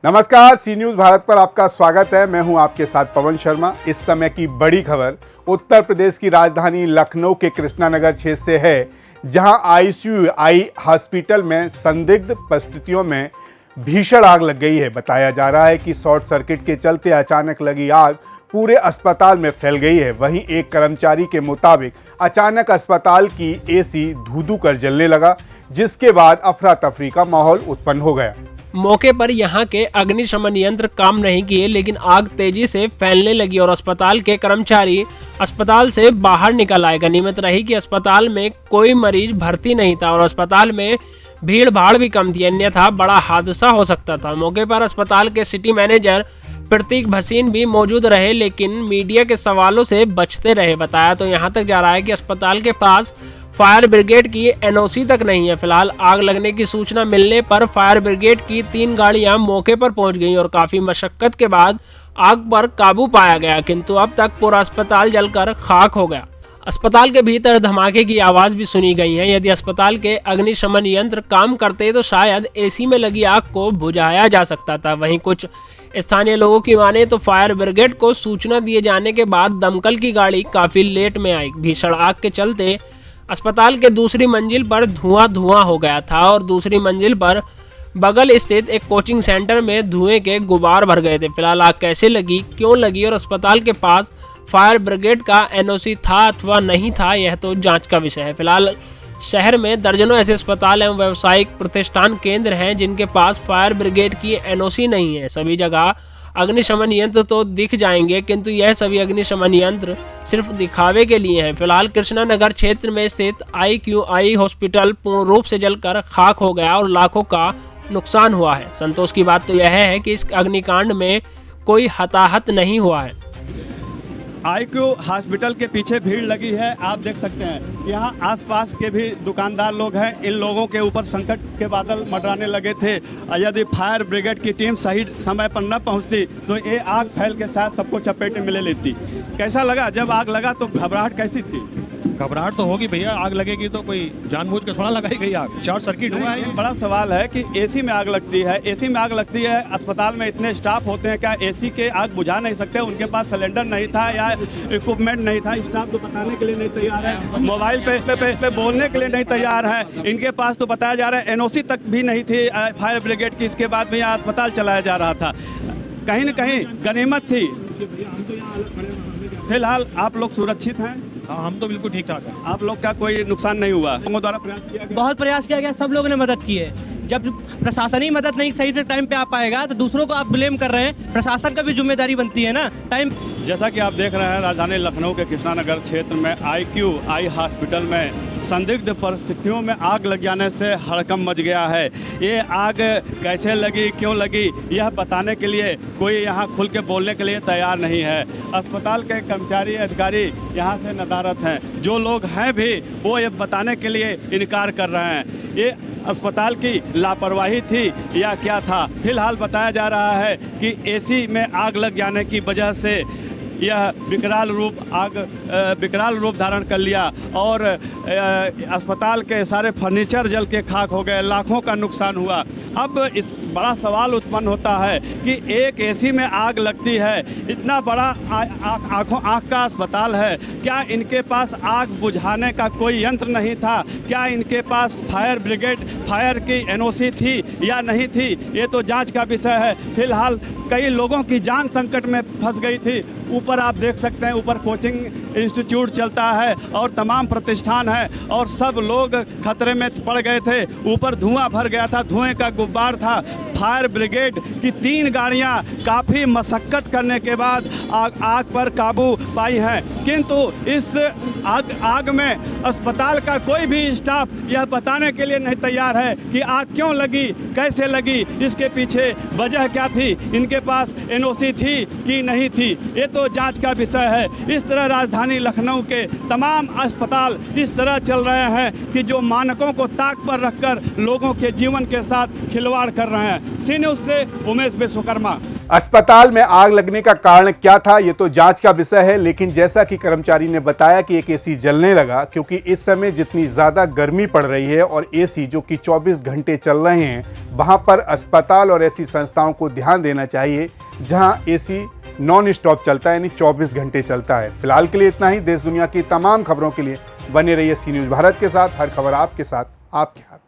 नमस्कार, सी न्यूज़ भारत पर आपका स्वागत है। मैं हूं आपके साथ पवन शर्मा। इस समय की बड़ी खबर उत्तर प्रदेश की राजधानी लखनऊ के कृष्णानगर क्षेत्र से है, जहां आईसीयू हॉस्पिटल में संदिग्ध परिस्थितियों में भीषण आग लग गई है। बताया जा रहा है कि शॉर्ट सर्किट के चलते अचानक लगी आग पूरे अस्पताल में फैल गई है। वहीं एक कर्मचारी के मुताबिक अचानक अस्पताल की एसी धू-धू कर जलने लगा, जिसके बाद अफरा तफरी का माहौल उत्पन्न हो गया। मौके पर यहां के अग्निशमन यंत्र काम नहीं किए, लेकिन आग तेजी से फैलने लगी और अस्पताल के कर्मचारी अस्पताल से बाहर निकल आए। गनीमत रही कि अस्पताल में कोई मरीज भर्ती नहीं था और अस्पताल में भीड़ भाड़ भी कम थी, अन्यथा बड़ा हादसा हो सकता था। मौके पर अस्पताल के सिटी मैनेजर प्रतीक भसीन भी मौजूद रहे, लेकिन मीडिया के सवालों से बचते रहे। बताया तो यहाँ तक जा रहा है कि अस्पताल के पास फायर ब्रिगेड की एनओसी तक नहीं है। फिलहाल आग लगने की सूचना मिलने पर फायर ब्रिगेड की 3 गाड़ियां मौके पर पहुंच गईं और काफी मशक्कत के बाद आग पर काबू पाया गया, किंतु अब तक पूरा अस्पताल जलकर खाक हो गया। अस्पताल के भीतर धमाके की आवाज भी सुनी गई है। यदि अस्पताल के अग्निशमन यंत्र काम करते तो शायद एसी में लगी आग को बुझाया जा सकता था। वहीं कुछ स्थानीय लोगों की माने तो फायर ब्रिगेड को सूचना दिए जाने के बाद दमकल की गाड़ी काफी लेट में आई। भीषण आग के चलते अस्पताल के दूसरी मंजिल पर धुआं हो गया था और दूसरी मंजिल पर बगल स्थित एक कोचिंग सेंटर में धुएं के गुबार भर गए थे। फिलहाल आग कैसे लगी, क्यों लगी और अस्पताल के पास फायर ब्रिगेड का एनओसी था अथवा नहीं था, यह तो जांच का विषय है। फिलहाल शहर में दर्जनों ऐसे अस्पताल एवं व्यावसायिक प्रतिष्ठान केंद्र हैं जिनके पास फायर ब्रिगेड की एनओसी नहीं है। सभी जगह अग्निशमन यंत्र तो दिख जाएंगे, किंतु यह सभी अग्निशमन यंत्र सिर्फ दिखावे के लिए हैं। फिलहाल कृष्णानगर क्षेत्र में स्थित आईसीयू हॉस्पिटल पूर्ण रूप से जलकर खाक हो गया और लाखों का नुकसान हुआ है। संतोष की बात तो यह है कि इस अग्निकांड में कोई हताहत नहीं हुआ है। आईसीयू हॉस्पिटल के पीछे भीड़ लगी है, आप देख सकते हैं। यहाँ आसपास के भी दुकानदार लोग हैं। इन लोगों के ऊपर संकट के बादल मंडराने लगे थे। यदि फायर ब्रिगेड की टीम सही समय पर न पहुँचती तो ये आग फैल के साथ सबको चपेटे में ले लेती। कैसा लगा जब आग लगा तो घबराहट कैसी थी? घबराहट तो होगी भैया, आग लगेगी तो कोई जानबूझ के थोड़ा लगाई गई आग, शॉर्ट सर्किट हुआ है। बड़ा सवाल है कि एसी में आग लगती है, एसी में आग लगती है, अस्पताल में इतने स्टाफ होते हैं, क्या एसी के आग बुझा नहीं सकते? उनके पास सिलेंडर नहीं था या इक्विपमेंट नहीं था? स्टाफ तो बताने के लिए नहीं तैयार है, मोबाइल पे बोलने के लिए नहीं तैयार है। इनके पास तो बताया जा रहा है एनओसी तक भी नहीं थी फायर ब्रिगेड की। इसके बाद में यहाँ अस्पताल चलाया जा रहा था। कहीं न कहीं गनीमत थी। फिलहाल आप लोग सुरक्षित हैं? हाँ, हम तो बिल्कुल ठीक ठाक हैं। आप लोग का कोई नुकसान नहीं हुआ? लोगों द्वारा प्रयास किया गया? बहुत प्रयास किया गया, सब लोगों ने मदद की है। जब प्रशासन ही मदद नहीं सही से टाइम पे आ पाएगा तो दूसरों को आप ब्लेम कर रहे हैं। प्रशासन का भी जिम्मेदारी बनती है ना टाइम। जैसा कि आप देख रहे हैं, राजधानी लखनऊ के कृष्णानगर क्षेत्र में आईसीयू हॉस्पिटल में संदिग्ध परिस्थितियों में आग लग जाने से हड़कंप मच गया है। ये आग कैसे लगी, क्यों लगी, यह बताने के लिए कोई यहाँ खुल के बोलने के लिए तैयार नहीं है। अस्पताल के कर्मचारी अधिकारी यहाँ से नदारत हैं। जो लोग हैं भी वो ये बताने के लिए इनकार कर रहे हैं ये अस्पताल की लापरवाही थी या क्या था। फिलहाल बताया जा रहा है कि एसी में आग लग जाने की वजह से यह विकराल रूप धारण कर लिया और अस्पताल के सारे फर्नीचर जल के खाक हो गए, लाखों का नुकसान हुआ। अब इस बड़ा सवाल उत्पन्न होता है कि एक एसी में आग लगती है, इतना बड़ा आँख का अस्पताल है, क्या इनके पास आग बुझाने का कोई यंत्र नहीं था? क्या इनके पास फायर ब्रिगेड फायर की एनओसी थी या नहीं थी? ये तो जांच का विषय है। फिलहाल कई लोगों की जान संकट में फंस गई थी। ऊपर आप देख सकते हैं, ऊपर कोचिंग इंस्टीट्यूट चलता है और तमाम प्रतिष्ठान है और सब लोग खतरे में पड़ गए थे। ऊपर धुआं भर गया था, धुएं का गुब्बार था। फायर ब्रिगेड की 3 गाड़ियां काफ़ी मशक्कत करने के बाद आग पर काबू पाई हैं, किंतु इस आग में अस्पताल का कोई भी स्टाफ यह बताने के लिए नहीं तैयार है कि आग क्यों लगी, कैसे लगी, इसके पीछे वजह क्या थी, इनके पास एनओसी थी कि नहीं थी। ये तो जांच का विषय है। इस तरह राजधानी लखनऊ के तमाम अस्पताल इस तरह चल रहे हैं कि जो मानकों को ताक पर रखकर लोगों के जीवन के साथ खिलवाड़ कर रहे हैं। सी न्यूज़ से उमेश विश्वकर्मा। अस्पताल में आग लगने का कारण क्या था ये तो जांच का विषय है, लेकिन जैसा कि कर्मचारी ने बताया कि एक एसी जलने लगा क्योंकि इस समय जितनी ज़्यादा गर्मी पड़ रही है और एसी जो कि 24 घंटे चल रहे हैं, वहां पर अस्पताल और ऐसी संस्थाओं को ध्यान देना चाहिए जहां एसी नॉन स्टॉप चलता है, यानी 24 घंटे चलता है। फिलहाल के लिए इतना ही। देश दुनिया की तमाम खबरों के लिए बने रहिए सी न्यूज़ भारत के साथ। हर खबर आपके साथ, आपके हाथ।